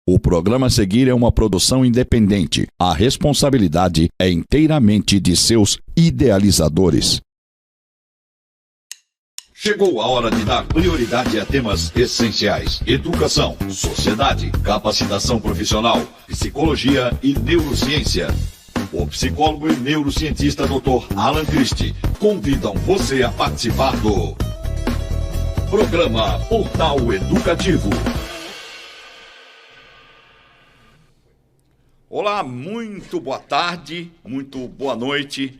O programa a seguir é uma produção independente. A responsabilidade é inteiramente de seus idealizadores. Chegou a hora de dar prioridade a temas essenciais: educação, sociedade, capacitação profissional, psicologia e neurociência. O psicólogo e neurocientista Dr. Alan Christie convidam você a participar do programa Portal Educativo. Olá, muito boa tarde, muito boa noite,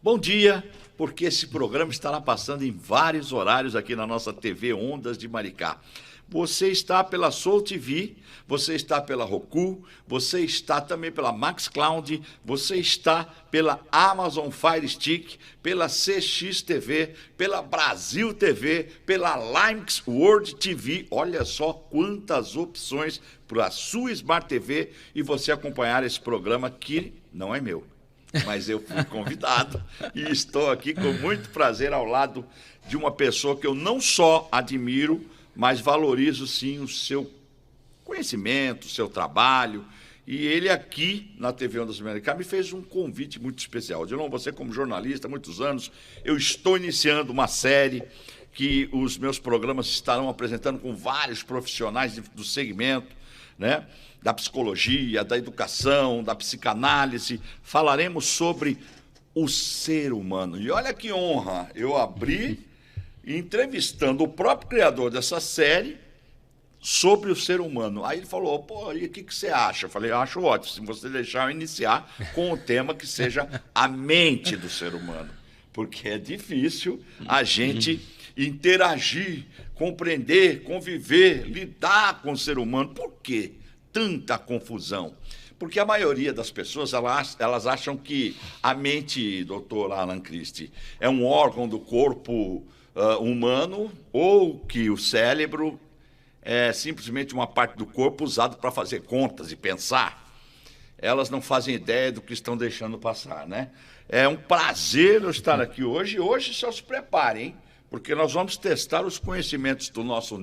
bom dia, porque esse programa estará passando em vários horários aqui na nossa TV Ondas de Maricá. Você está pela Soul TV, você está pela Roku, você está também pela MaxCloud, você está pela Amazon Fire Stick, pela CX TV, pela Brasil TV, pela Limex World TV. Olha só quantas opções para a sua Smart TV e você acompanhar esse programa que não é meu, mas eu fui convidado e estou aqui com muito prazer ao lado de uma pessoa que eu não só admiro, mas valorizo sim o seu conhecimento, o seu trabalho. E ele aqui na TV Ondas de Maricá me fez um convite muito especial. Odilon, você como jornalista há muitos anos, eu estou iniciando uma série que os meus programas estarão apresentando com vários profissionais do segmento, né? Da psicologia, da educação, da psicanálise. Falaremos sobre o ser humano. E olha que honra, eu abri entrevistando o próprio criador dessa série sobre o ser humano. Aí ele falou, pô, e o que você acha? Eu falei, acho ótimo, se você deixar eu iniciar com o tema que seja a mente do ser humano. Porque é difícil a gente interagir, compreender, conviver, lidar com o ser humano. Por quê tanta confusão? Porque a maioria das pessoas, elas acham que a mente, doutor Alan Christie, é um órgão do corpo humano, ou que o cérebro é simplesmente uma parte do corpo usado para fazer contas e pensar. Elas não fazem ideia do que estão deixando passar, né? É um prazer eu estar aqui hoje. Hoje só se preparem, hein? Porque nós vamos testar os conhecimentos do nosso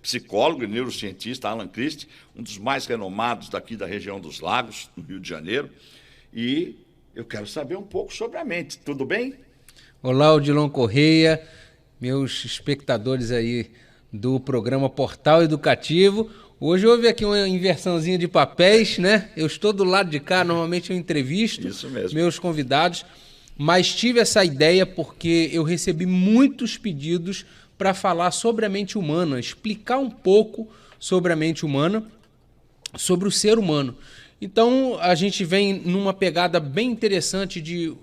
psicólogo e neurocientista Alan Christie, um dos mais renomados daqui da região dos Lagos, no Rio de Janeiro. E eu quero saber um pouco sobre a mente. Tudo bem? Olá, Odilon Correia, meus espectadores aí do programa Portal Educativo. Hoje houve aqui uma inversãozinha de papéis, né? Eu estou do lado de cá, normalmente eu entrevisto meus convidados, mas tive essa ideia porque eu recebi muitos pedidos para falar sobre a mente humana, explicar um pouco sobre a mente humana, sobre o ser humano. Então, a gente vem numa pegada bem interessante de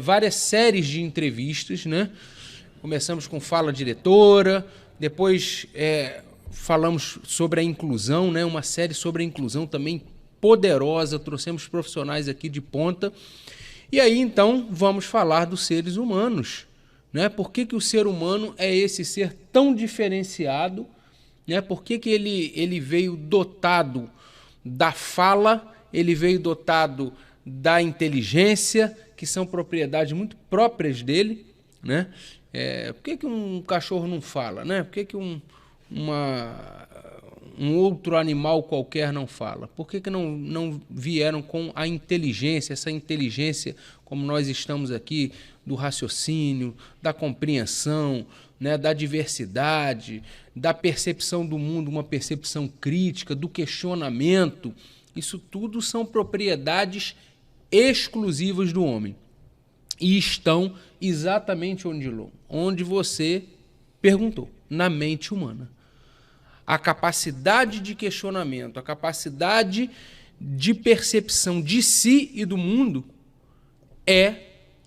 várias séries de entrevistas, né? Começamos com Fala Diretora, depois falamos sobre a inclusão, né? Uma série sobre a inclusão também poderosa, trouxemos profissionais aqui de ponta. E aí, então, vamos falar dos seres humanos, né? Por que o ser humano é esse ser tão diferenciado, né? Por que ele veio dotado da fala, ele veio dotado da inteligência, que são propriedades muito próprias dele, né? Por que um cachorro não fala, né? Por que um outro animal qualquer não fala? Por que não vieram com a inteligência, essa inteligência, como nós estamos aqui, do raciocínio, da compreensão, né? Da diversidade, da percepção do mundo, uma percepção crítica, do questionamento? Isso tudo são propriedades exclusivas do homem. E estão exatamente onde você perguntou, na mente humana. A capacidade de questionamento, a capacidade de percepção de si e do mundo é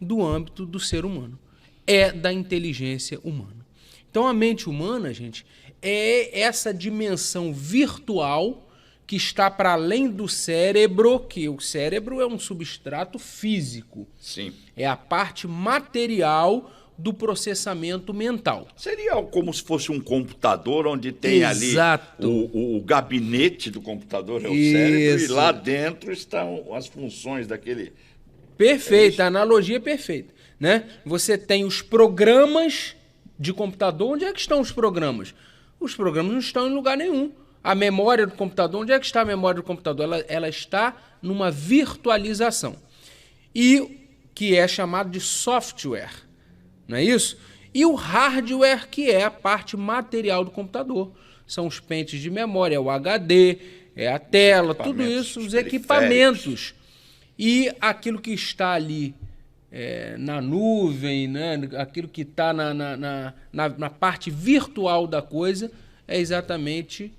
do âmbito do ser humano, é da inteligência humana. Então a mente humana, gente, é essa dimensão virtual que está para além do cérebro, que o cérebro é um substrato físico. Sim. É a parte material do processamento mental. Seria como se fosse um computador onde tem Exato. ali o gabinete do computador, é o cérebro, e lá dentro estão as funções daquele... Perfeito, a analogia é perfeita, né? Você tem os programas de computador. Onde é que estão os programas? Os programas não estão em lugar nenhum. A memória do computador, onde é que está a memória do computador? Ela está numa virtualização, e que é chamado de software, não é isso? E o hardware, que é a parte material do computador. São os pentes de memória, o HD, é a tela, tudo isso, os equipamentos. E aquilo que está ali na nuvem, né? Aquilo que está na parte virtual da coisa, é exatamente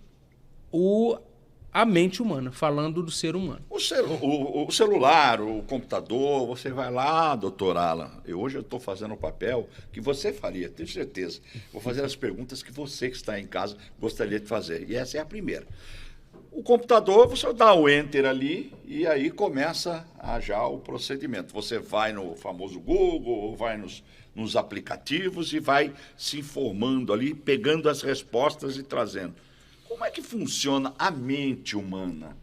a mente humana, falando do ser humano. O celular, o computador, você vai lá, doutor Alan. Hoje eu estou fazendo o papel que você faria, tenho certeza. Vou fazer as perguntas que você que está em casa gostaria de fazer. E essa é a primeira. O computador, você dá o enter ali e aí começa já o procedimento. Você vai no famoso Google, ou vai nos aplicativos e vai se informando ali, pegando as respostas e trazendo. Como é que funciona a mente humana?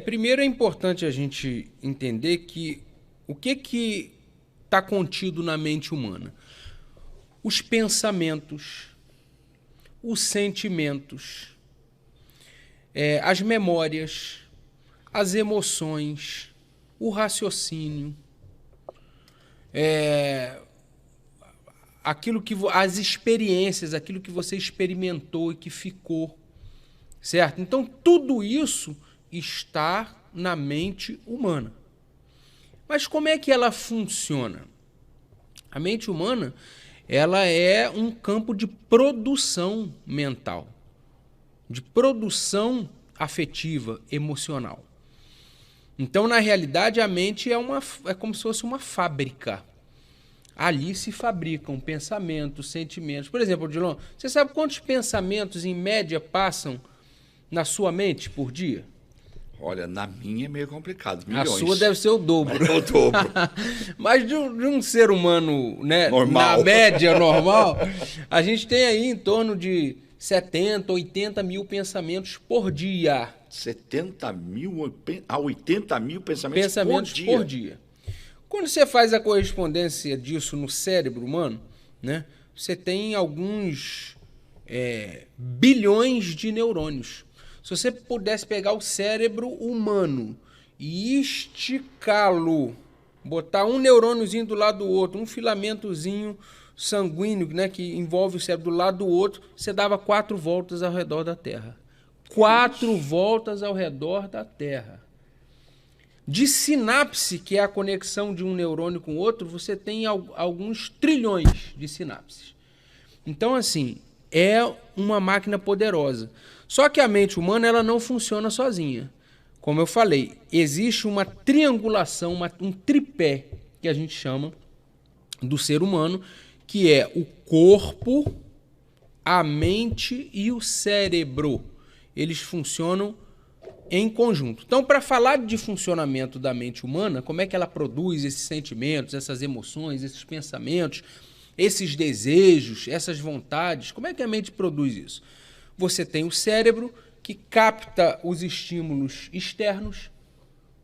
Primeiro é importante a gente entender que o que está contido na mente humana? Os pensamentos, os sentimentos, as memórias, as emoções, o raciocínio, as experiências, aquilo que você experimentou e que ficou, certo? Então, tudo isso está na mente humana. Mas como é que ela funciona? A mente humana, ela é um campo de produção mental, de produção afetiva, emocional. Então, na realidade, a mente é como se fosse uma fábrica. Ali se fabricam pensamentos, sentimentos. Por exemplo, Odilon, você sabe quantos pensamentos, em média, passam na sua mente por dia? Olha, na minha é meio complicado. Milhões. A sua deve ser o dobro. É o dobro. Mas de um ser humano, né, normal, na média normal, a gente tem aí em torno de 70, 80 mil pensamentos por dia. 70 mil a 80 mil pensamentos por dia. Quando você faz a correspondência disso no cérebro humano, né, você tem alguns bilhões de neurônios. Se você pudesse pegar o cérebro humano e esticá-lo, botar um neurôniozinho do lado do outro, um filamentozinho sanguíneo, né, que envolve o cérebro do lado do outro, você dava 4 voltas ao redor da Terra. 4 voltas ao redor da Terra. De sinapse, que é a conexão de um neurônio com o outro, você tem alguns trilhões de sinapses. Então, assim, é uma máquina poderosa. Só que a mente humana, ela não funciona sozinha. Como eu falei, existe uma triangulação, um tripé, que a gente chama do ser humano, que é o corpo, a mente e o cérebro. Eles funcionam em conjunto. Então, para falar de funcionamento da mente humana, como é que ela produz esses sentimentos, essas emoções, esses pensamentos, esses desejos, essas vontades, como é que a mente produz isso? Você tem o cérebro, que capta os estímulos externos,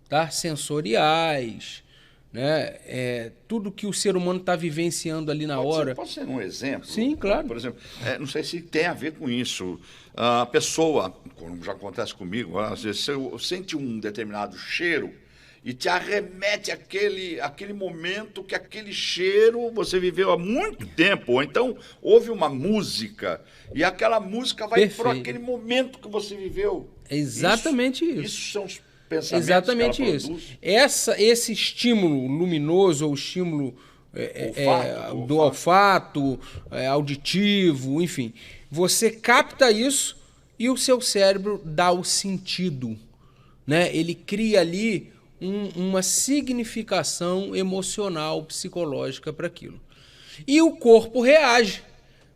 tá? Sensoriais, né? Tudo que o ser humano está vivenciando ali na hora. Pode ser um exemplo? Sim, claro. Por exemplo, não sei se tem a ver com isso. A pessoa, como já acontece comigo, às vezes você sente um determinado cheiro e te arremete aquele momento que aquele cheiro você viveu há muito tempo. Ou então houve uma música e aquela música vai para aquele momento que você viveu. É exatamente isso. Isso são os pensamentos exatamente que ela isso. produz. Esse estímulo luminoso ou estímulo do olfato, auditivo, enfim, você capta isso e o seu cérebro dá o sentido, né? Ele cria ali uma significação emocional, psicológica para aquilo. E o corpo reage,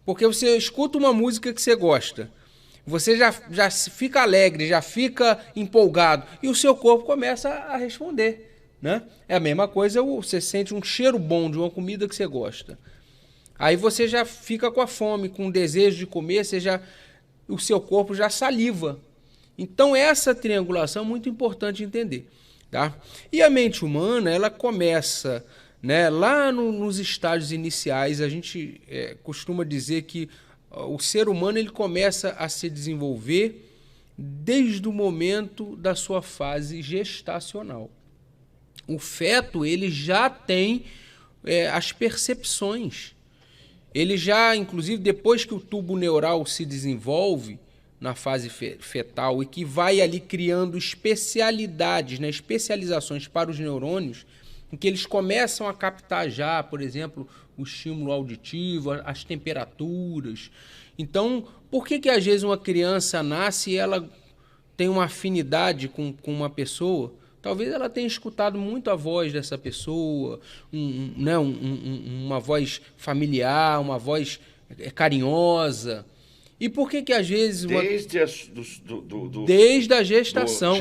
porque você escuta uma música que você gosta, você já fica alegre, já fica empolgado, e o seu corpo começa a responder, né? É a mesma coisa, você sente um cheiro bom de uma comida que você gosta. Aí você já fica com a fome, com o desejo de comer, o seu corpo já saliva. Então essa triangulação é muito importante entender. Tá? E a mente humana, ela começa, né, lá nos estágios iniciais. A gente costuma dizer que o ser humano ele começa a se desenvolver desde o momento da sua fase gestacional. O feto, ele já tem as percepções. Ele já, inclusive, depois que o tubo neural se desenvolve na fase fetal e que vai ali criando especialidades, né, especializações para os neurônios, em que eles começam a captar já, por exemplo, o estímulo auditivo, as temperaturas. Então, por que às vezes uma criança nasce e ela tem uma afinidade com uma pessoa? Talvez ela tenha escutado muito a voz dessa pessoa, uma voz familiar, uma voz carinhosa. E por que às vezes... Desde a gestação.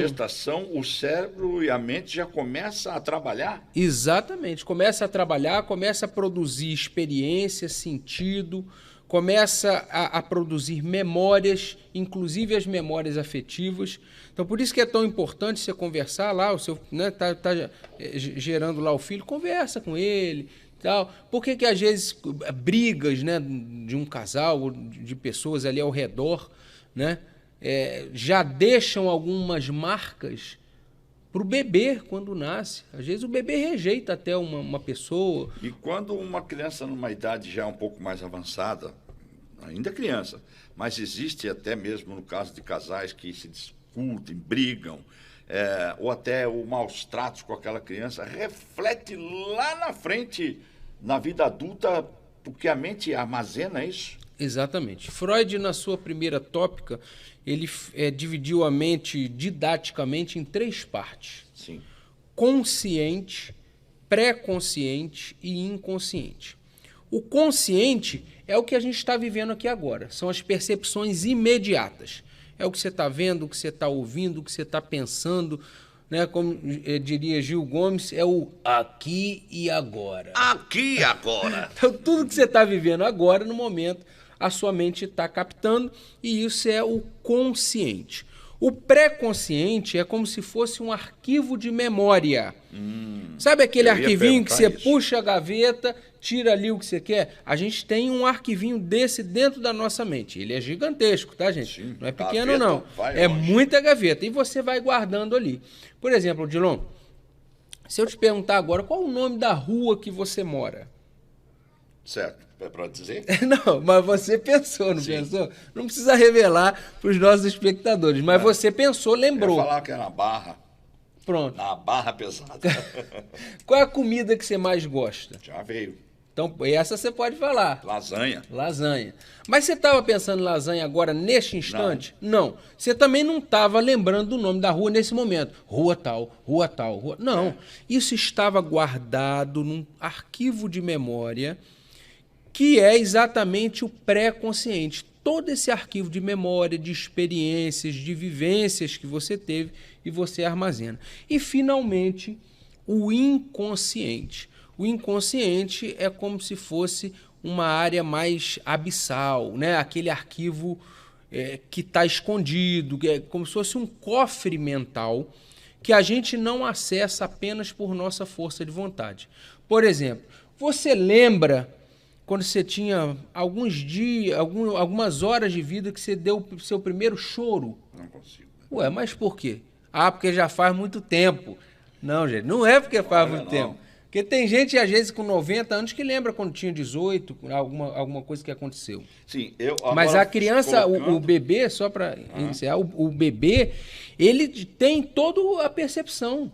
O cérebro e a mente já começam a trabalhar? Exatamente. Começa a trabalhar, começa a produzir experiência, sentido, começa a produzir memórias, inclusive as memórias afetivas. Então, por isso que é tão importante você conversar lá, o seu, né, tá gerando lá o filho, conversa com ele, tal. Por que às vezes brigas, né, de um casal, de pessoas ali ao redor, né, já deixam algumas marcas para o bebê quando nasce? Às vezes o bebê rejeita até uma pessoa. E quando uma criança numa idade já um pouco mais avançada, ainda criança, mas existe até mesmo no caso de casais que se discutem, brigam, ou até o maus tratos com aquela criança, reflete lá na frente, na vida adulta, porque a mente armazena isso? Exatamente. Freud, na sua primeira tópica, ele dividiu a mente didaticamente em 3 partes. Sim. Consciente, pré-consciente e inconsciente. O consciente é o que a gente está vivendo aqui agora. São as percepções imediatas. É o que você está vendo, o que você está ouvindo, o que você está pensando, né? Como diria Gil Gomes, é o aqui e agora. Aqui e agora. Então, tudo que você está vivendo agora, no momento, a sua mente está captando, e isso é o consciente. O pré-consciente é como se fosse um arquivo de memória. Sabe aquele arquivinho que você puxa a gaveta, tira ali o que você quer? A gente tem um arquivinho desse dentro da nossa mente. Ele é gigantesco, tá, gente? Sim, não é pequeno, não. É muita gaveta. E você vai guardando ali. Por exemplo, Odilon, se eu te perguntar agora, qual o nome da rua que você mora? Certo. É para dizer? Não, mas você pensou, não Sim. pensou? Não precisa revelar para os nossos espectadores, mas você pensou, lembrou. Eu ia falar que é na Barra. Pronto. Na Barra Pesada. Qual é a comida que você mais gosta? Já veio. Então, essa você pode falar. Lasanha. Lasanha. Mas você estava pensando em lasanha agora, neste instante? Não. Você também não estava lembrando do nome da rua nesse momento. Rua tal, rua tal, rua... Não. Isso estava guardado num arquivo de memória que é exatamente o pré-consciente. Todo esse arquivo de memória, de experiências, de vivências que você teve e você armazena. E, finalmente, o inconsciente. O inconsciente é como se fosse uma área mais abissal, né? Aquele arquivo que está escondido, que é como se fosse um cofre mental que a gente não acessa apenas por nossa força de vontade. Por exemplo, você lembra quando você tinha alguns dias, algumas horas de vida que você deu o seu primeiro choro? Não consigo. Ué, mas por quê? Ah, porque já faz muito tempo. Não, gente, não é porque faz muito tempo. Porque tem gente, às vezes, com 90 anos que lembra quando tinha 18, alguma coisa que aconteceu. Sim, mas a criança, o bebê, só para iniciar, o bebê, ele tem toda a percepção.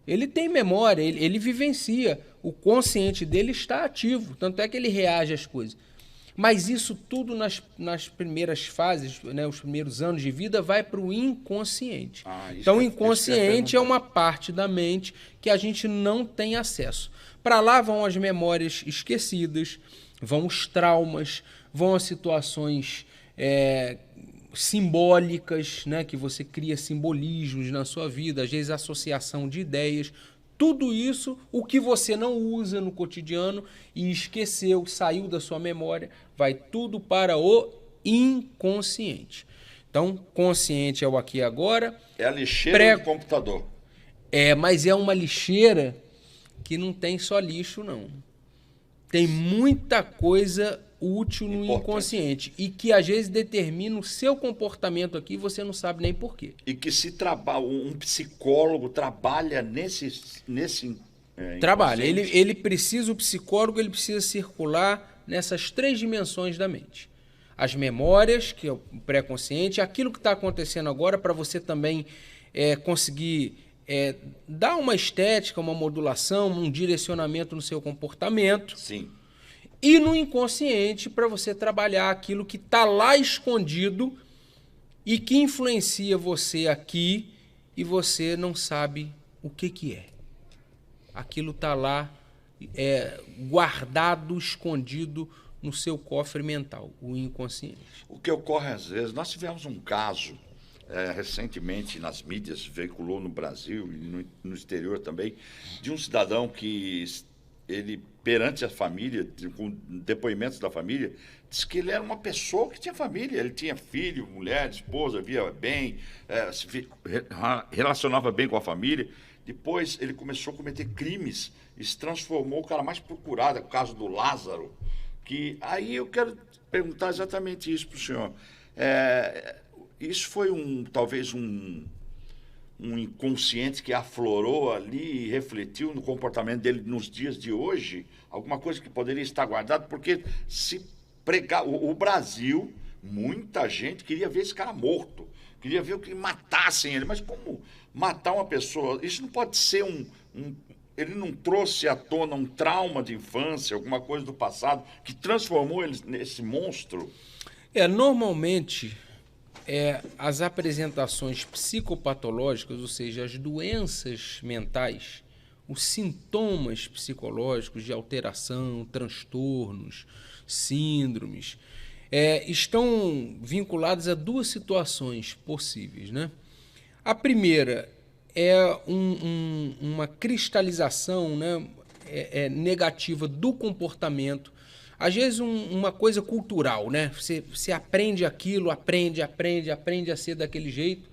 Ele tem memória, ele vivencia. O consciente dele está ativo, tanto é que ele reage às coisas. Mas isso tudo nas primeiras fases, né, os primeiros anos de vida, vai para o inconsciente. Então, o inconsciente é uma parte da mente que a gente não tem acesso. Para lá vão as memórias esquecidas, vão os traumas, vão as situações simbólicas, né, que você cria simbolismos na sua vida, às vezes associação de ideias. Tudo isso, o que você não usa no cotidiano e esqueceu, saiu da sua memória, vai tudo para o inconsciente. Então, consciente é o aqui e agora. É a lixeira do computador. Mas é uma lixeira que não tem só lixo, não. Tem muita coisa útil no Importante. inconsciente e que às vezes determina o seu comportamento aqui e você não sabe nem por quê. E que se trabalha, um psicólogo trabalha Trabalha. inconsciente. Ele precisa, o psicólogo, ele precisa circular nessas 3 dimensões da mente. As memórias, que é o pré-consciente, aquilo que está acontecendo agora para você também conseguir dar uma estética, uma modulação, um direcionamento no seu comportamento. Sim. E no inconsciente para você trabalhar aquilo que está lá escondido e que influencia você aqui e você não sabe o que é. Aquilo está lá guardado, escondido no seu cofre mental, o inconsciente. O que ocorre às vezes, nós tivemos um caso recentemente nas mídias, veiculou no Brasil e no exterior também, de um cidadão que ele, perante a família, com depoimentos da família, disse que ele era uma pessoa que tinha família, ele tinha filho, mulher, esposa, via bem, relacionava bem com a família. Depois ele começou a cometer crimes e se transformou o cara mais procurado, é o caso do Lázaro. Que aí eu quero perguntar exatamente isso para o senhor. Isso foi talvez um inconsciente que aflorou ali e refletiu no comportamento dele nos dias de hoje? Alguma coisa que poderia estar guardada? Porque se pregar... O Brasil, muita gente queria ver esse cara morto. Queria ver que matassem ele. Mas como matar uma pessoa? Isso não pode ser ele não trouxe à tona um trauma de infância, alguma coisa do passado, que transformou ele nesse monstro? Normalmente, as apresentações psicopatológicas, ou seja, as doenças mentais, os sintomas psicológicos de alteração, transtornos, síndromes, estão vinculados a 2 situações possíveis, né? A primeira é uma cristalização, né, negativa do comportamento. Às vezes uma coisa cultural, né? Você aprende aquilo, aprende a ser daquele jeito,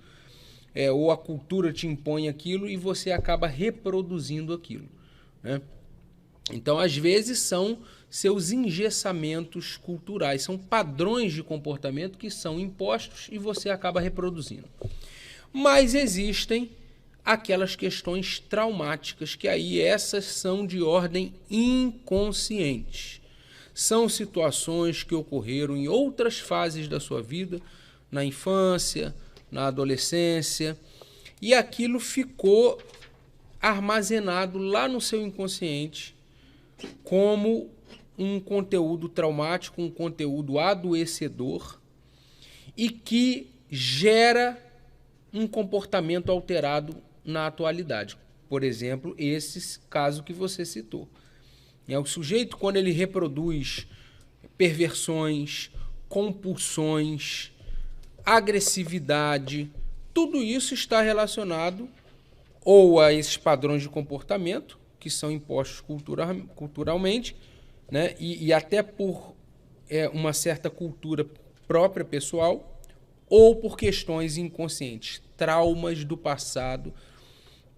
ou a cultura te impõe aquilo e você acaba reproduzindo aquilo, né? Então, às vezes, são seus engessamentos culturais, são padrões de comportamento que são impostos e você acaba reproduzindo. Mas existem aquelas questões traumáticas, que aí essas são de ordem inconsciente. São situações que ocorreram em outras fases da sua vida, na infância, na adolescência, e aquilo ficou armazenado lá no seu inconsciente como um conteúdo traumático, um conteúdo adoecedor e que gera um comportamento alterado na atualidade. Por exemplo, esse caso que você citou. O sujeito, quando ele reproduz perversões, compulsões, agressividade, tudo isso está relacionado ou a esses padrões de comportamento que são impostos culturalmente, né? E até por uma certa cultura própria, pessoal, ou por questões inconscientes, traumas do passado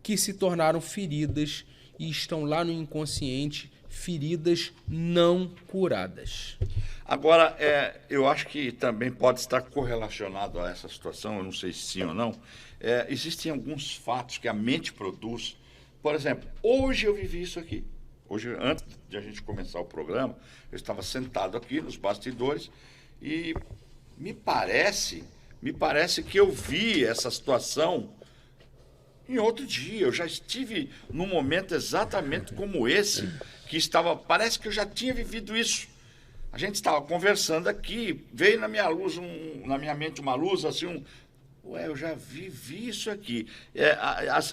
que se tornaram feridas e estão lá no inconsciente, feridas não curadas. Agora, eu acho que também pode estar correlacionado a essa situação, eu não sei se sim ou não. Existem alguns fatos que a mente produz. Por exemplo, hoje eu vivi isso aqui. Hoje, antes de a gente começar o programa, eu estava sentado aqui nos bastidores e me parece que eu vi essa situação em outro dia. Eu já estive num momento exatamente como esse, que parece que eu já tinha vivido isso. A gente estava conversando aqui, veio na minha mente uma luz, assim, eu já vivi isso aqui.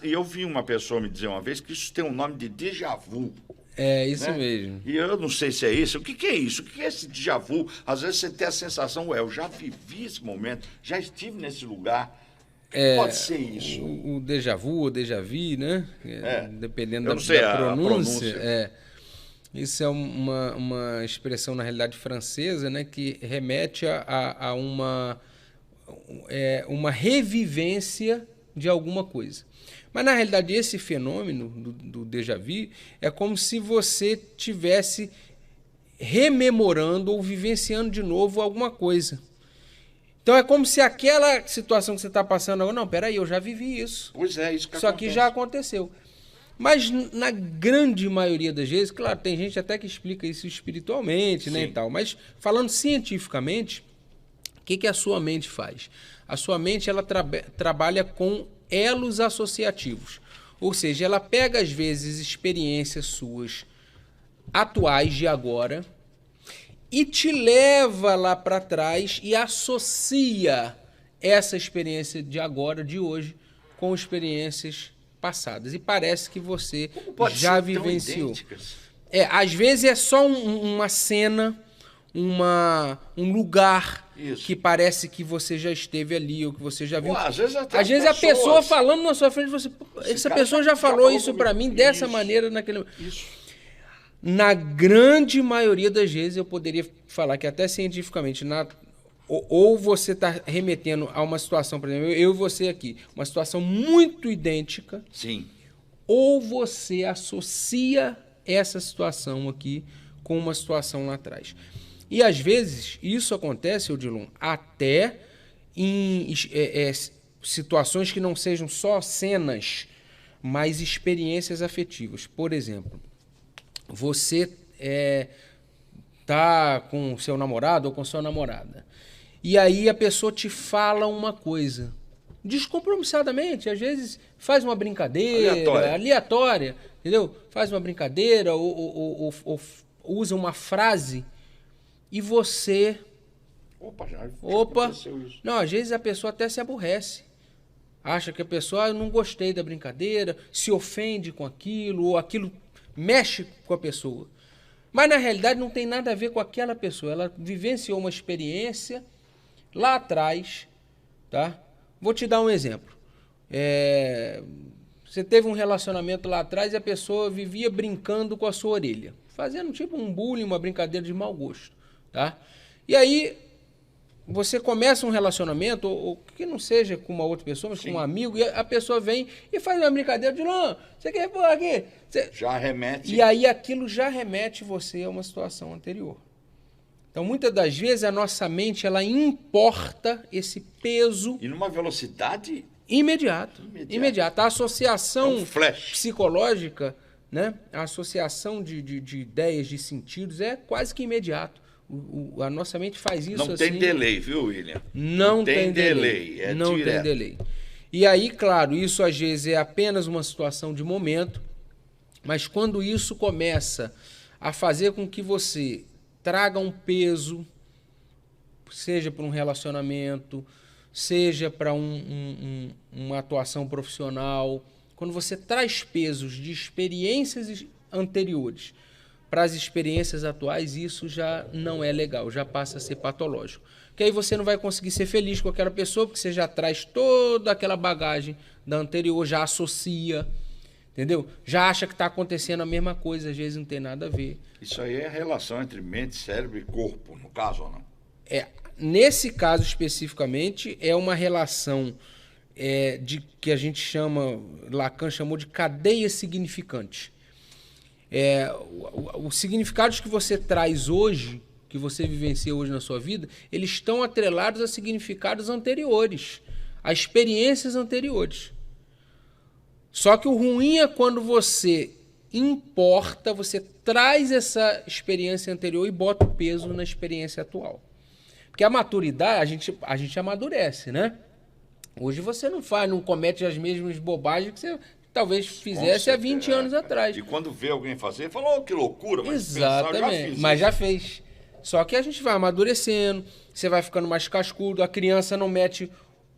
E eu vi uma pessoa me dizer uma vez que isso tem um nome de déjà vu. É isso, né? Mesmo. E eu não sei se é isso. O que é isso? O que é esse déjà vu? Às vezes você tem a sensação, eu já vivi esse momento, já estive nesse lugar. Pode ser isso. O déjà vu, o déjà vu, né? Dependendo da pronúncia. Isso é uma expressão, na realidade, francesa, né? Que remete a uma revivência de alguma coisa. Mas, na realidade, esse fenômeno do déjà vu é como se você tivesse rememorando ou vivenciando de novo alguma coisa. Então é como se aquela situação que você está passando agora, não, peraí, eu já vivi isso. Pois é, isso que Isso aqui já aconteceu. Mas na grande maioria das vezes, claro, tem gente até que explica isso espiritualmente, né, e tal. Mas falando cientificamente, o que a sua mente faz? A sua mente ela trabalha com elos associativos. Ou seja, ela pega às vezes experiências suas atuais de agora e te leva lá para trás e associa essa experiência de agora, de hoje, com experiências passadas. E parece que você já vivenciou. Às vezes é só uma cena, um lugar que parece que você já esteve ali ou que você já viu. Às vezes a pessoa falando na sua frente, você, essa pessoa já falou isso para mim dessa maneira naquele. Isso. Na grande maioria das vezes eu poderia falar que até cientificamente ou você está remetendo a uma situação, por exemplo, eu e você aqui, uma situação muito idêntica. Sim. Ou você associa essa situação aqui com uma situação lá atrás. E às vezes isso acontece, Odilon, até em situações que não sejam só cenas, mas experiências afetivas. Por exemplo, você tá com seu namorado ou com sua namorada. E aí a pessoa te fala uma coisa. Descompromissadamente, às vezes faz uma brincadeira, aleatória, entendeu? Faz uma brincadeira ou usa uma frase e você... Opa, isso. Não, às vezes a pessoa até se aborrece. Acha que a pessoa, eu não gostei da brincadeira, se ofende com aquilo, ou aquilo mexe com a pessoa. Mas, na realidade, não tem nada a ver com aquela pessoa. Ela vivenciou uma experiência lá atrás, tá? Vou te dar um exemplo. Você teve um relacionamento lá atrás e a pessoa vivia brincando com a sua orelha. Fazendo tipo um bullying, uma brincadeira de mau gosto, tá? E aí, você começa um relacionamento, ou que não seja com uma outra pessoa, mas com um amigo, e a pessoa vem e faz uma brincadeira de não, você quer pôr aqui? Já remete. E aí aquilo já remete você a uma situação anterior. Então, muitas das vezes, a nossa mente, ela importa esse peso... E numa velocidade... Imediata. A associação psicológica, né? A associação de ideias, de sentidos, é quase que imediato. A nossa mente faz isso não assim... Não tem delay, viu, William? Não tem delay. Não tem delay. E aí, claro, isso às vezes é apenas uma situação de momento, mas quando isso começa a fazer com que você traga um peso, seja para um relacionamento, seja para uma atuação profissional, quando você traz pesos de experiências anteriores para as experiências atuais, isso já não é legal, já passa a ser patológico. Porque aí você não vai conseguir ser feliz com aquela pessoa, porque você já traz toda aquela bagagem da anterior, já associa, entendeu? Já acha que está acontecendo a mesma coisa, às vezes não tem nada a ver. Isso aí é a relação entre mente, cérebro e corpo, no caso, ou não? Nesse caso especificamente, é uma relação que a gente chama, Lacan chamou de cadeia significante. Os significados que você traz hoje, que você vivencia hoje na sua vida, eles estão atrelados a significados anteriores, a experiências anteriores. Só que o ruim é quando você importa, você traz essa experiência anterior e bota o peso na experiência atual. Porque a maturidade, a gente amadurece, né? Hoje você não comete as mesmas bobagens que você talvez fizesse há 20 anos atrás. E quando vê alguém fazer, fala, que loucura, mas exatamente, mas já fez. Só que a gente vai amadurecendo, você vai ficando mais cascudo, a criança não mete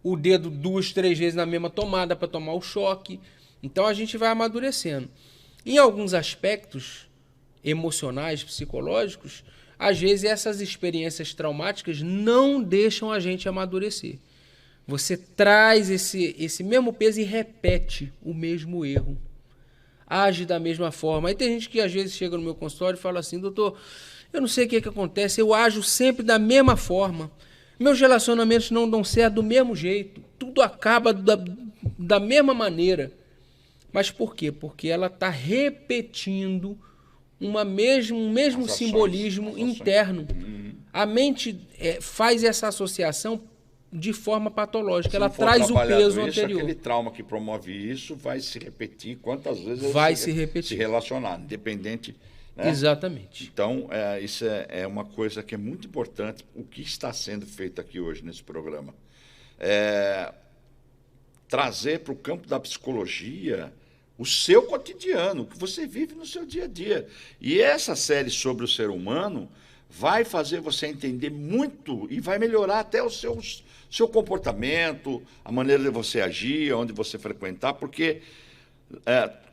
o dedo 2, 3 vezes na mesma tomada para tomar o choque. Então a gente vai amadurecendo. Em alguns aspectos emocionais, psicológicos, às vezes essas experiências traumáticas não deixam a gente amadurecer. Você traz esse mesmo peso e repete o mesmo erro. Age da mesma forma. Aí tem gente que às vezes chega no meu consultório e fala assim, doutor, eu não sei o que acontece, eu ajo sempre da mesma forma. Meus relacionamentos não dão certo do mesmo jeito. Tudo acaba da mesma maneira. Mas por quê? Porque ela está repetindo um mesmo As ações, simbolismo as ações. interno. A mente faz essa associação de forma patológica. Ela traz o peso anterior. Aquele trauma que promove isso vai se repetir quantas vezes vai se repetir. Se relacionar, independente. Né? Exatamente. Então, isso é uma coisa que é muito importante, o que está sendo feito aqui hoje nesse programa. Trazer para o campo da psicologia o seu cotidiano, o que você vive no seu dia a dia. E essa série sobre o ser humano vai fazer você entender muito e vai melhorar até o seu comportamento, a maneira de você agir, onde você frequentar, porque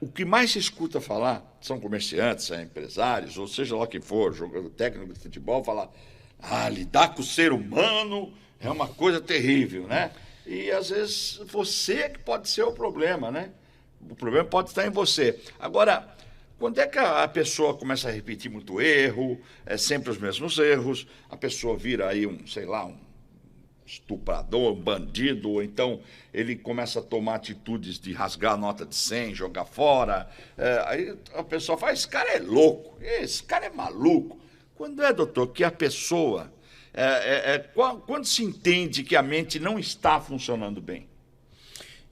o que mais se escuta falar são comerciantes, são empresários, ou seja lá quem for, jogador técnico de futebol, falar lidar com o ser humano é uma coisa terrível, né? E às vezes você que pode ser o problema, né? O problema pode estar em você. Agora, quando é que a pessoa começa a repetir muito erro, sempre os mesmos erros, a pessoa vira aí um estuprador, um bandido, ou então ele começa a tomar atitudes de rasgar a nota de 100, jogar fora, aí a pessoa fala, esse cara é louco, esse cara é maluco. Quando doutor, que a pessoa, quando se entende que a mente não está funcionando bem?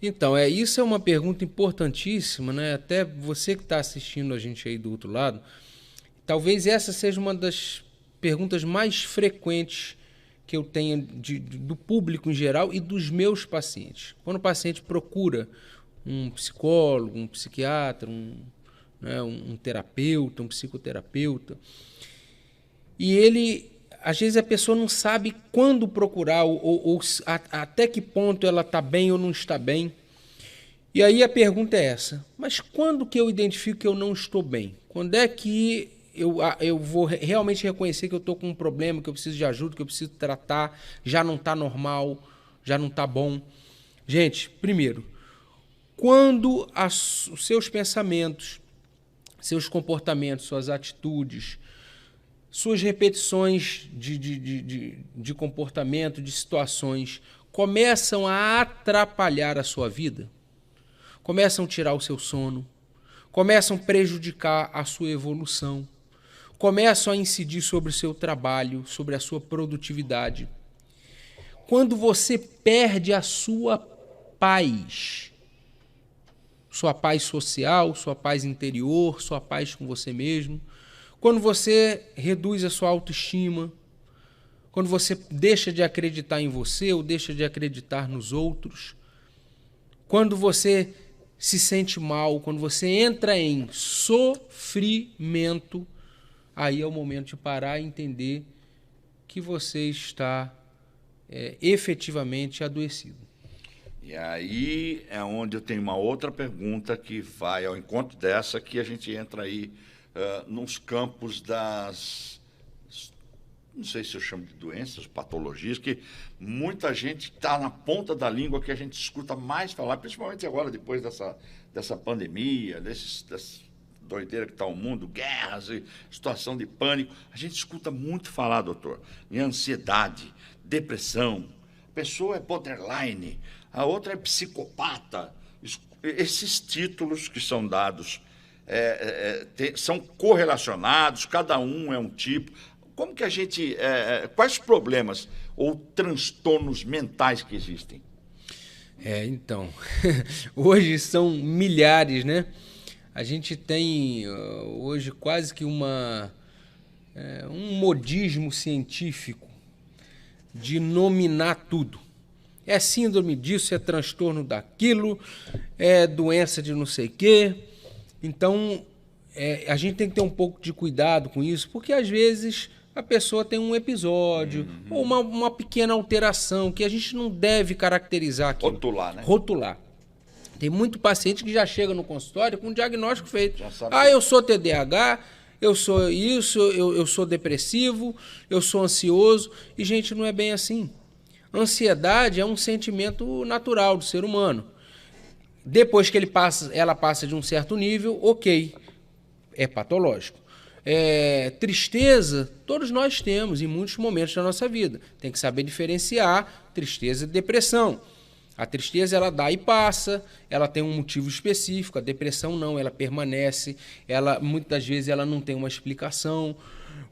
Então, isso é uma pergunta importantíssima, né? Até você que está assistindo a gente aí do outro lado, talvez essa seja uma das perguntas mais frequentes que eu tenho do público em geral e dos meus pacientes. Quando o paciente procura um psicólogo, um psiquiatra, um terapeuta, um psicoterapeuta, e ele, às vezes a pessoa não sabe quando procurar ou até que ponto ela está bem ou não está bem. E aí a pergunta é essa, mas quando que eu identifico que eu não estou bem? Quando é que eu vou realmente reconhecer que eu estou com um problema, que eu preciso de ajuda, que eu preciso tratar, já não está normal, já não está bom? Gente, primeiro, quando os seus pensamentos, seus comportamentos, suas atitudes, suas repetições de comportamento, de situações, começam a atrapalhar a sua vida, começam a tirar o seu sono, começam a prejudicar a sua evolução, começam a incidir sobre o seu trabalho, sobre a sua produtividade. Quando você perde a sua paz social, sua paz interior, sua paz com você mesmo, quando você reduz a sua autoestima, quando você deixa de acreditar em você ou deixa de acreditar nos outros, quando você se sente mal, quando você entra em sofrimento, aí é o momento de parar e entender que você está efetivamente adoecido. E aí é onde eu tenho uma outra pergunta que vai ao encontro dessa, que a gente entra aí nos campos das, não sei se eu chamo de doenças, patologias, que muita gente está na ponta da língua, que a gente escuta mais falar, principalmente agora, depois dessa pandemia, dessa doideira que está o mundo, guerras e situação de pânico. A gente escuta muito falar, doutor, em ansiedade, depressão, a pessoa é borderline, a outra é psicopata. Esses títulos que são dados são correlacionados, cada um é um tipo. Como que a gente... quais problemas ou transtornos mentais que existem? Então, hoje são milhares, né? A gente tem hoje quase que um modismo científico de nominar tudo. É síndrome disso, é transtorno daquilo, é doença de não sei o quê. Então, a gente tem que ter um pouco de cuidado com isso, porque às vezes a pessoa tem um episódio ou uma pequena alteração que a gente não deve caracterizar aqui. Rotular, né? Rotular. Tem muito paciente que já chega no consultório com um diagnóstico feito. Eu sou TDAH, eu sou isso, eu sou depressivo, eu sou ansioso. E, gente, não é bem assim. Ansiedade é um sentimento natural do ser humano. Depois que ela passa de um certo nível, ok, é patológico. Tristeza, todos nós temos em muitos momentos da nossa vida. Tem que saber diferenciar tristeza e depressão. A tristeza, ela dá e passa, ela tem um motivo específico, a depressão não, ela permanece, ela muitas vezes ela não tem uma explicação.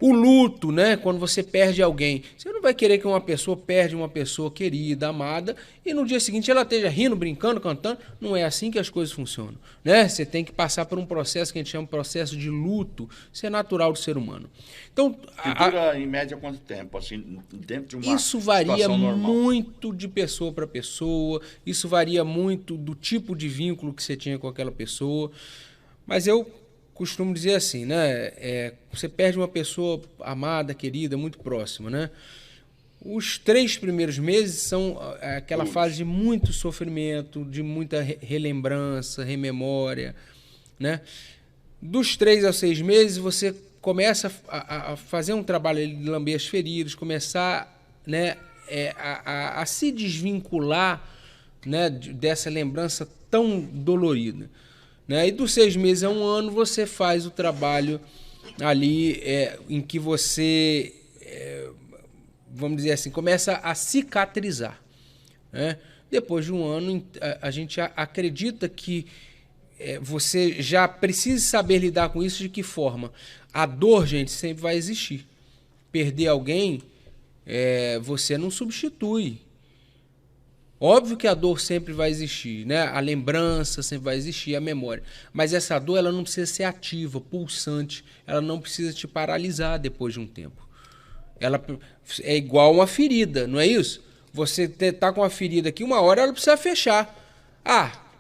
O luto, né? Quando você perde alguém, você não vai querer que uma pessoa perde uma pessoa querida, amada, e no dia seguinte ela esteja rindo, brincando, cantando. Não é assim que as coisas funcionam, né? Você tem que passar por um processo que a gente chama de processo de luto. Isso é natural do ser humano. Então, E dura, em média, quanto tempo? Assim, dentro de uma isso varia situação normal? muito de pessoa para pessoa, isso varia muito do tipo de vínculo que você tinha com aquela pessoa. Mas eu costumo dizer assim, né? Você perde uma pessoa amada, querida, muito próxima, né? Os 3 primeiros meses são aquela fase de muito sofrimento, de muita relembrança, rememória, né? Dos 3 aos 6 meses, você começa a fazer um trabalho de lamber as feridas, começar, né, a se desvincular, né, dessa lembrança tão dolorida, né? E dos 6 meses a 1 ano, você faz o trabalho ali em que você, vamos dizer assim, começa a cicatrizar, né? Depois de 1 ano, a gente acredita que você já precisa saber lidar com isso. De que forma? A dor, gente, sempre vai existir. Perder alguém, você não substitui. Óbvio que a dor sempre vai existir, né? A lembrança sempre vai existir, a memória. Mas essa dor, ela não precisa ser ativa, pulsante. Ela não precisa te paralisar depois de um tempo. Ela é igual uma ferida, não é isso? Você tá com uma ferida aqui, uma hora ela precisa fechar.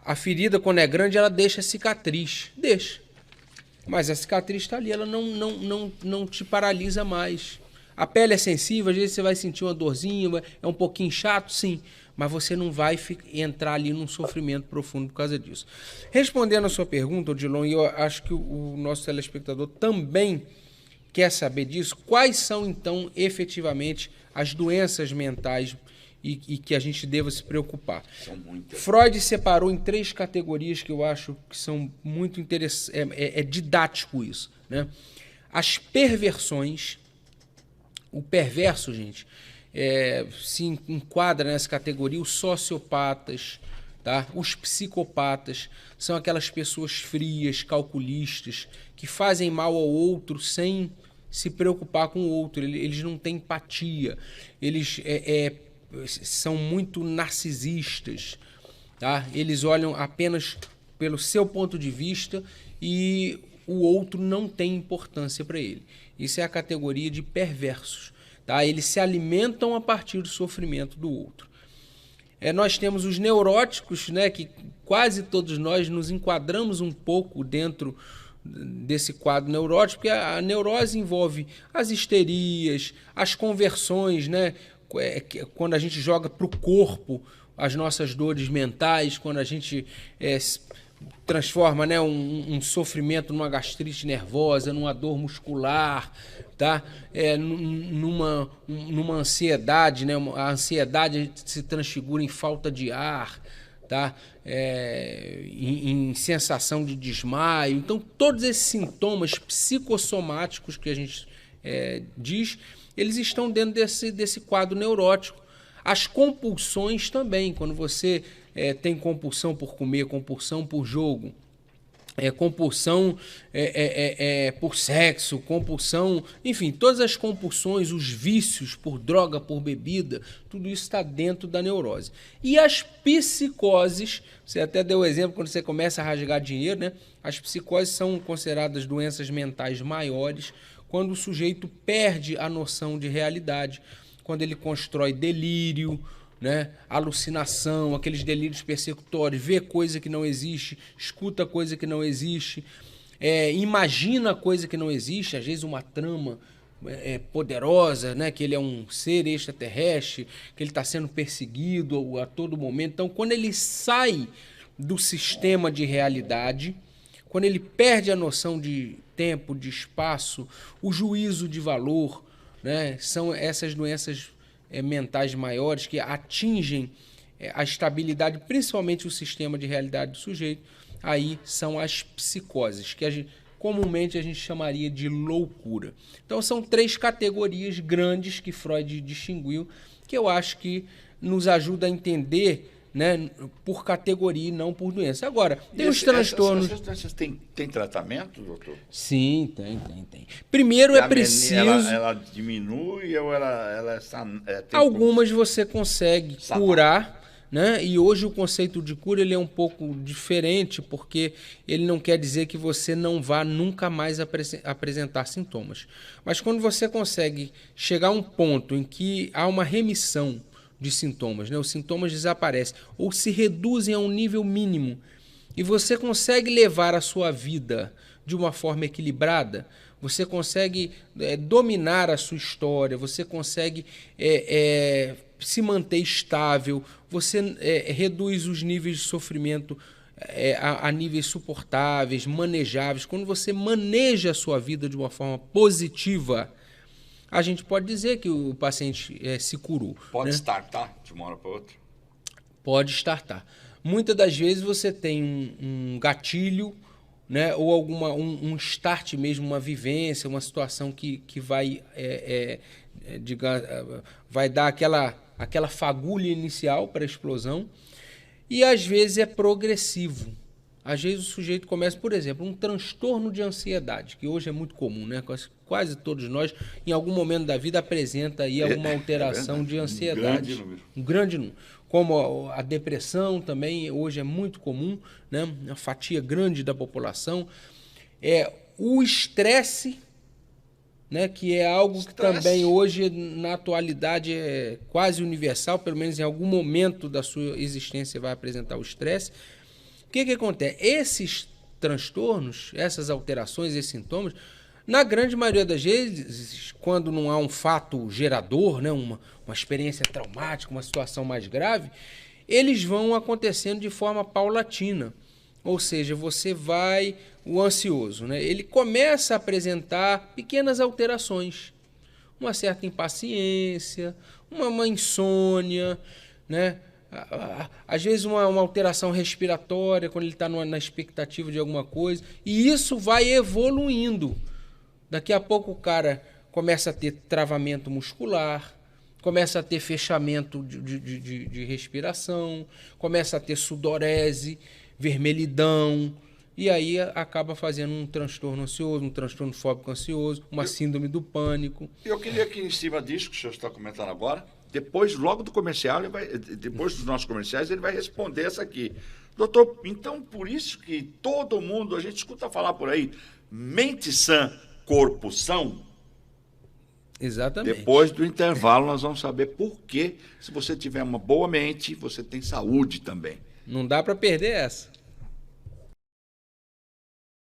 A ferida, quando é grande, ela deixa cicatriz. Deixa. Mas a cicatriz está ali, ela não te paralisa mais. A pele é sensível, às vezes você vai sentir uma dorzinha, é um pouquinho chato, sim. Mas você não vai entrar ali num sofrimento profundo por causa disso. Respondendo a sua pergunta, Odilon, e eu acho que o nosso telespectador também quer saber disso, quais são, então, efetivamente, as doenças mentais e que a gente deva se preocupar. São muitas. Freud separou em 3 categorias que eu acho que são muito interessantes. É didático isso, né? As perversões. O perverso, gente, se enquadra nessa categoria. Os sociopatas, tá? Os psicopatas são aquelas pessoas frias, calculistas, que fazem mal ao outro sem se preocupar com o outro. Eles não têm empatia. Eles são muito narcisistas, tá? Eles olham apenas pelo seu ponto de vista e o outro não tem importância para ele. Isso é a categoria de perversos, tá? Eles se alimentam a partir do sofrimento do outro. Nós temos os neuróticos, né, que quase todos nós nos enquadramos um pouco dentro desse quadro neurótico, porque a neurose envolve as histerias, as conversões, né? Quando a gente joga para o corpo as nossas dores mentais, quando a gente transforma, né, um sofrimento numa gastrite nervosa, numa dor muscular, tá? Numa ansiedade, né? A ansiedade se transfigura em falta de ar, tá? Em sensação de desmaio. Então, todos esses sintomas psicossomáticos que a gente diz, eles estão dentro desse quadro neurótico. As compulsões também, quando você tem compulsão por comer, compulsão por jogo, compulsão por sexo, compulsão, enfim, todas as compulsões, os vícios por droga, por bebida, tudo isso está dentro da neurose. E as psicoses, você até deu o exemplo quando você começa a rasgar dinheiro, né? As psicoses são consideradas doenças mentais maiores quando o sujeito perde a noção de realidade, quando ele constrói delírio, né? Alucinação, aqueles delírios persecutórios, vê coisa que não existe, escuta coisa que não existe, imagina coisa que não existe, às vezes uma trama poderosa, né? Que ele é um ser extraterrestre, que ele está sendo perseguido a todo momento. Então, quando ele sai do sistema de realidade, quando ele perde a noção de tempo, de espaço, o juízo de valor, né? São essas doenças mentais maiores que atingem a estabilidade, principalmente o sistema de realidade do sujeito. Aí são as psicoses, que comumente a gente chamaria de loucura. Então são 3 categorias grandes que Freud distinguiu, que eu acho que nos ajuda a entender né, por categoria e não por doença. Agora, tem os transtornos... Essas doenças têm tratamento, doutor? Sim, tem. Primeiro é preciso... Ela diminui ou ela tem algumas você consegue curar, né? E hoje o conceito de cura ele é um pouco diferente, porque ele não quer dizer que você não vá nunca mais apresentar sintomas. Mas quando você consegue chegar a um ponto em que há uma remissão de sintomas, né? Os sintomas desaparecem ou se reduzem a um nível mínimo e você consegue levar a sua vida de uma forma equilibrada, você consegue dominar a sua história, você consegue se manter estável, você reduz os níveis de sofrimento a níveis suportáveis, manejáveis. Quando você maneja a sua vida de uma forma positiva, a gente pode dizer que o paciente se curou. Pode startar de uma hora para outra? Pode startar. Muitas das vezes você tem um gatilho, né, ou um start mesmo, uma vivência, uma situação que vai, vai dar aquela fagulha inicial para a explosão, e às vezes é progressivo. Às vezes o sujeito começa, por exemplo, um transtorno de ansiedade, que hoje é muito comum, né? Quase todos nós, em algum momento da vida, apresenta aí alguma alteração de ansiedade. Um grande número. Como a depressão também, hoje é muito comum, né? Uma fatia grande da população. O estresse, né? Que é algo que também hoje, na atualidade, é quase universal, pelo menos em algum momento da sua existência vai apresentar o estresse. O que acontece? Esses transtornos, essas alterações, esses sintomas, na grande maioria das vezes, quando não há um fato gerador, né, uma experiência traumática, uma situação mais grave, eles vão acontecendo de forma paulatina. Ou seja, o ansioso, né, ele começa a apresentar pequenas alterações, uma certa impaciência, uma insônia, né? Às vezes uma alteração respiratória, quando ele está na expectativa de alguma coisa, e isso vai evoluindo. Daqui a pouco o cara começa a ter travamento muscular, começa a ter fechamento de respiração, começa a ter sudorese, vermelhidão, e aí acaba fazendo um transtorno ansioso, um transtorno fóbico ansioso, uma síndrome do pânico. Eu queria que, em cima disso que o senhor está comentando agora, depois, logo do comercial, depois dos nossos comerciais, ele vai responder essa aqui. Doutor, então, por isso que todo mundo, a gente escuta falar por aí, mente sã, corpo são? Exatamente. Depois do intervalo, nós vamos saber por que, se você tiver uma boa mente, você tem saúde também. Não dá para perder essa.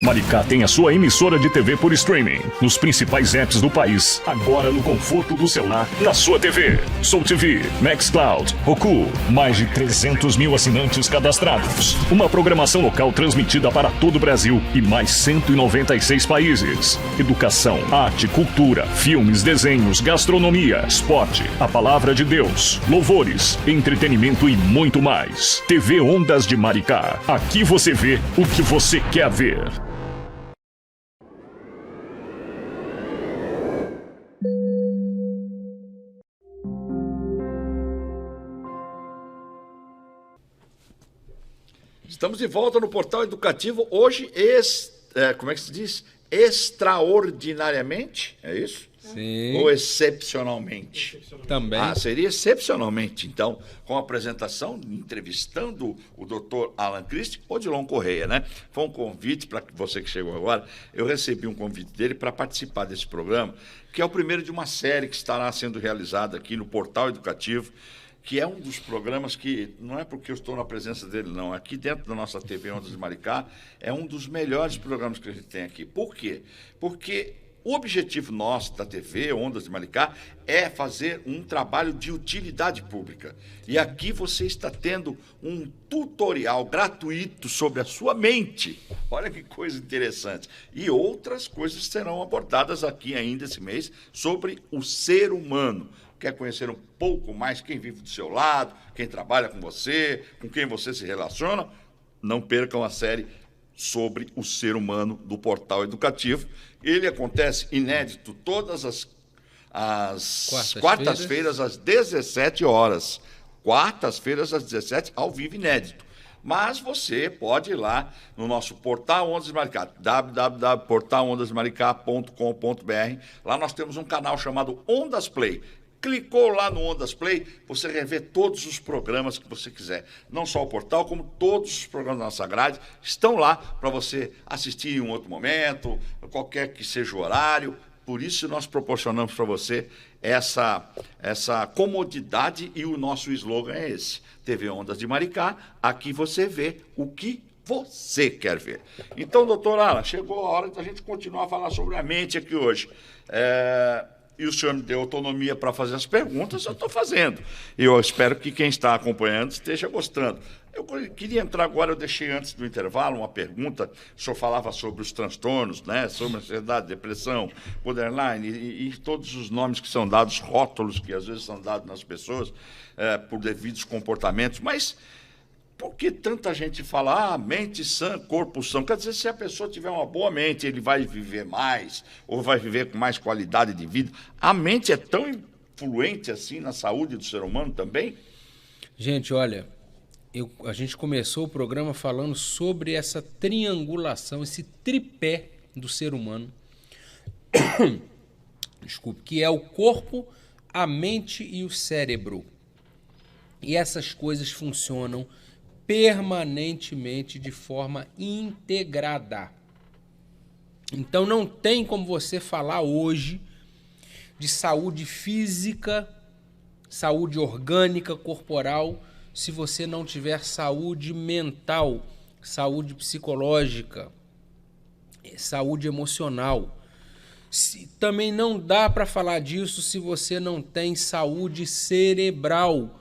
Maricá tem a sua emissora de TV por streaming, nos principais apps do país, agora no conforto do celular, na sua TV. Soul TV, Maxcloud, Roku, mais de 300 mil assinantes cadastrados. Uma programação local transmitida para todo o Brasil e mais 196 países. Educação, arte, cultura, filmes, desenhos, gastronomia, esporte, a palavra de Deus, louvores, entretenimento e muito mais. TV Ondas de Maricá. Aqui você vê o que você quer ver. Estamos de volta no Portal Educativo, hoje, como é que se diz? Extraordinariamente, é isso? Sim. Ou excepcionalmente? Também. Seria excepcionalmente, então, com a apresentação, entrevistando o doutor Alan Christie, Odilon Correia, né? Foi um convite para você que chegou agora, eu recebi um convite dele para participar desse programa, que é o primeiro de uma série que estará sendo realizada aqui no Portal Educativo, que é um dos programas que, não é porque eu estou na presença dele, não, aqui dentro da nossa TV Ondas de Maricá, é um dos melhores programas que a gente tem aqui. Por quê? Porque o objetivo nosso da TV Ondas de Maricá é fazer um trabalho de utilidade pública. E aqui você está tendo um tutorial gratuito sobre a sua mente. Olha que coisa interessante. E outras coisas serão abordadas aqui ainda esse mês sobre o ser humano. Quer conhecer um pouco mais quem vive do seu lado, quem trabalha com você, com quem você se relaciona? Não percam a série sobre o ser humano do Portal Educativo. Ele acontece inédito todas as quartas-feiras às 17 horas. quartas-feiras às 17, ao vivo inédito. Mas você pode ir lá no nosso portal Ondas de Maricá, www.portalondasmaricá.com.br. Lá nós temos um canal chamado Ondas Play. Clicou lá no Ondas Play, você revê todos os programas que você quiser. Não só o portal, como todos os programas da nossa grade estão lá para você assistir em um outro momento, qualquer que seja o horário. Por isso nós proporcionamos para você essa comodidade e o nosso slogan é esse. TV Ondas de Maricá, aqui você vê o que você quer ver. Então, doutora Ana, chegou a hora da gente continuar a falar sobre a mente aqui hoje. E o senhor me deu autonomia para fazer as perguntas, eu estou fazendo. E eu espero que quem está acompanhando esteja gostando. Eu queria entrar agora, eu deixei antes do intervalo uma pergunta, o senhor falava sobre os transtornos, né, sobre ansiedade, depressão, borderline e todos os nomes que são dados, rótulos que às vezes são dados nas pessoas por devidos comportamentos, mas por que tanta gente fala, mente sã, corpo são? Quer dizer, se a pessoa tiver uma boa mente, ele vai viver mais, ou vai viver com mais qualidade de vida. A mente é tão influente assim na saúde do ser humano também? Gente, olha, a gente começou o programa falando sobre essa triangulação, esse tripé do ser humano, desculpe, que é o corpo, a mente e o cérebro. E essas coisas funcionam permanentemente de forma integrada. Então não tem como você falar hoje de saúde física, saúde orgânica, corporal, se você não tiver saúde mental, saúde psicológica, saúde emocional. Também não dá para falar disso se você não tem saúde cerebral.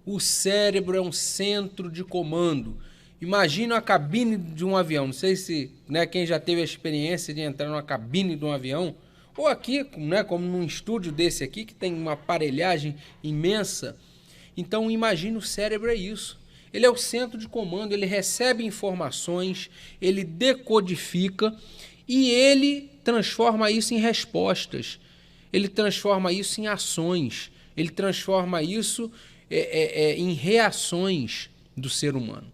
O cérebro é um centro de comando. Imagina a cabine de um avião. Não sei se quem já teve a experiência de entrar numa cabine de um avião, ou aqui, como num estúdio desse aqui, que tem uma aparelhagem imensa. Então, imagine o cérebro é isso. Ele é o centro de comando, ele recebe informações, ele decodifica e ele transforma isso em respostas. Ele transforma isso em ações. Ele transforma isso em reações do ser humano.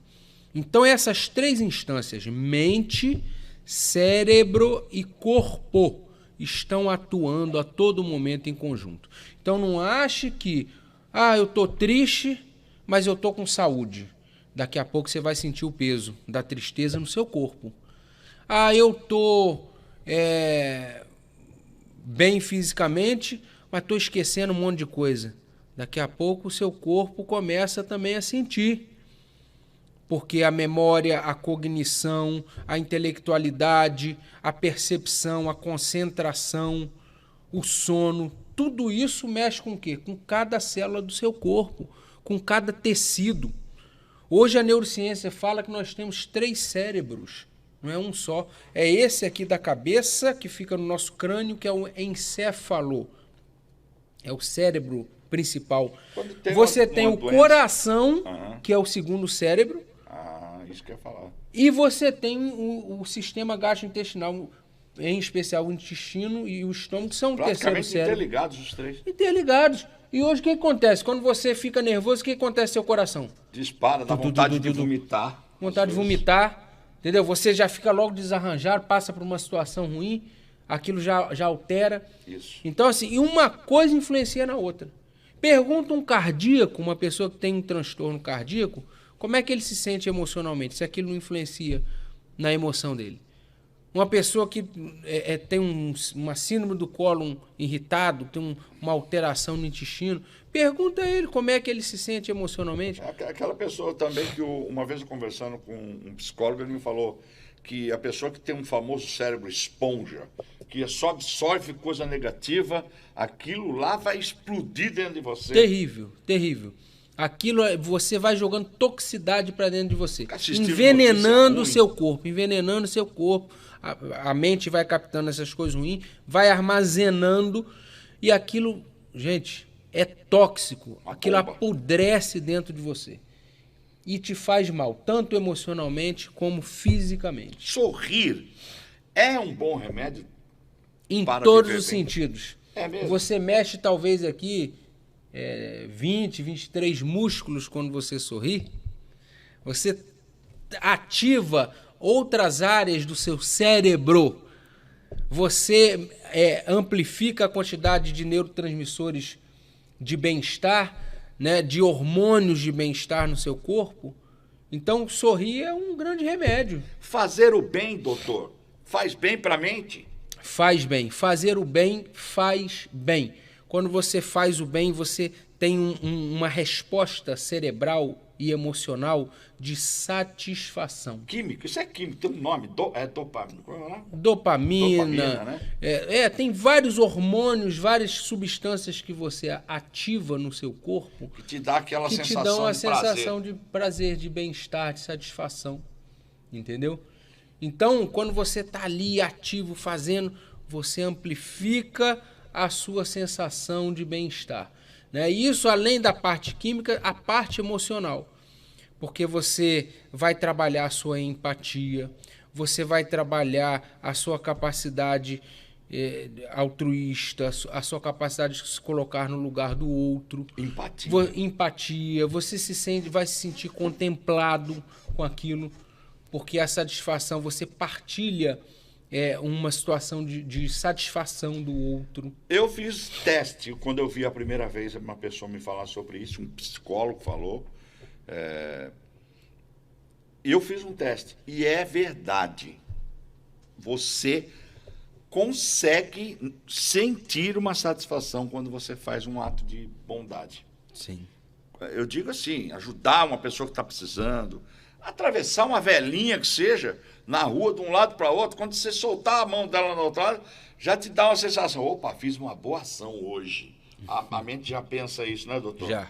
Então, essas três instâncias, mente, cérebro e corpo, estão atuando a todo momento em conjunto. Então, não ache que eu estou triste, mas eu estou com saúde. Daqui a pouco você vai sentir o peso da tristeza no seu corpo. Eu estou bem fisicamente, mas estou esquecendo um monte de coisa. Daqui a pouco o seu corpo começa também a sentir. Porque a memória, a cognição, a intelectualidade, a percepção, a concentração, o sono, tudo isso mexe com o quê? Com cada célula do seu corpo, com cada tecido. Hoje a neurociência fala que nós temos 3 cérebros, não é um só. É esse aqui da cabeça que fica no nosso crânio, que é o encéfalo. É o cérebro principal. Você tem o coração, que é o segundo cérebro. Isso que eu ia falar. E você tem o sistema gastrointestinal, em especial o intestino e o estômago, que são o terceiro cérebro. Interligados os 3. Interligados. E hoje o que acontece? Quando você fica nervoso, o que acontece no seu coração? Dispara, dá vontade de vomitar. Vontade de vomitar, entendeu? Você já fica logo desarranjado, passa por uma situação ruim, aquilo já altera. Isso. Então, assim, uma coisa influencia na outra. Pergunta um cardíaco, uma pessoa que tem um transtorno cardíaco, como é que ele se sente emocionalmente, se aquilo não influencia na emoção dele. Uma pessoa que tem uma síndrome do cólon irritado, tem uma alteração no intestino, pergunta a ele como é que ele se sente emocionalmente. Aquela pessoa também que uma vez eu conversando com um psicólogo, ele me falou que a pessoa que tem um famoso cérebro esponja, que só absorve coisa negativa, aquilo lá vai explodir dentro de você. Terrível, terrível. Aquilo, você vai jogando toxicidade para dentro de você, envenenando o seu corpo, envenenando o seu corpo. A mente vai captando essas coisas ruins, vai armazenando e aquilo, gente, é tóxico. Aquilo apodrece dentro de você e te faz mal, tanto emocionalmente como fisicamente. Sorrir é um bom remédio? Em todos os sentidos. É mesmo? Você mexe talvez aqui 20, 23 músculos quando você sorri, você ativa outras áreas do seu cérebro. Você amplifica a quantidade de neurotransmissores de bem-estar, né, de hormônios de bem-estar no seu corpo. Então, sorrir é um grande remédio. Fazer o bem, doutor, faz bem para a mente? Faz bem. Fazer o bem faz bem. Quando você faz o bem, você tem uma resposta cerebral e emocional de satisfação. Químico, isso é químico, tem um nome, dopamina. Dopamina, né? Tem vários hormônios, várias substâncias que você ativa no seu corpo Que te dá aquela que sensação te dão a de sensação de prazer, de bem-estar, de satisfação. Entendeu? Então, quando você está ali ativo, fazendo, você amplifica a sua sensação de bem-estar. Né? Isso, além da parte química, a parte emocional. Porque você vai trabalhar a sua empatia, você vai trabalhar a sua capacidade altruísta, a sua capacidade de se colocar no lugar do outro. Empatia. Empatia, você vai se sentir contemplado com aquilo, porque a satisfação, você partilha uma situação de satisfação do outro. Eu fiz teste, quando eu vi a primeira vez uma pessoa me falar sobre isso, um psicólogo falou. Eu fiz um teste e é verdade. Você consegue sentir uma satisfação quando você faz um ato de bondade. Sim. Eu digo assim, ajudar uma pessoa que está precisando, atravessar uma velhinha que seja na rua de um lado para outro, quando você soltar a mão dela no outro lado, já te dá uma sensação, opa, fiz uma boa ação hoje. A mente já pensa isso, né, doutor? Já.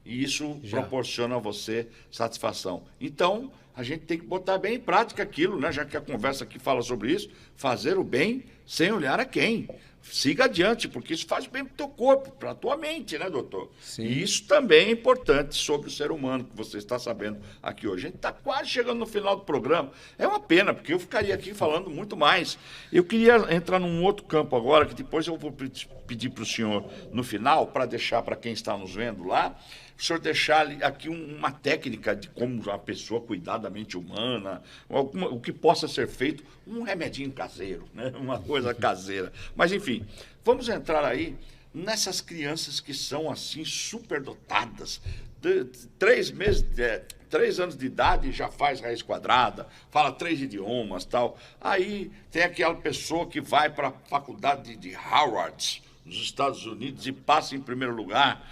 E isso proporciona a você satisfação. Então, a gente tem que botar bem em prática aquilo, né? Já que a conversa aqui fala sobre isso, fazer o bem sem olhar a quem. Siga adiante, porque isso faz bem para o teu corpo, para a tua mente, né, doutor? Sim. E isso também é importante sobre o ser humano, que você está sabendo aqui hoje. A gente está quase chegando no final do programa. É uma pena, porque eu ficaria aqui falando muito mais. Eu queria entrar num outro campo agora, que depois eu vou pedir para o senhor, no final, para deixar para quem está nos vendo lá, o senhor deixar aqui uma técnica de como a pessoa cuidar da mente humana, o que possa ser feito, um remedinho caseiro, né? Uma coisa caseira. Mas, enfim, vamos entrar aí nessas crianças que são, assim, superdotadas. 3 anos de idade já faz raiz quadrada, fala 3 idiomas, tal. Aí tem aquela pessoa que vai para a faculdade de Harvard, nos Estados Unidos, e passa em primeiro lugar.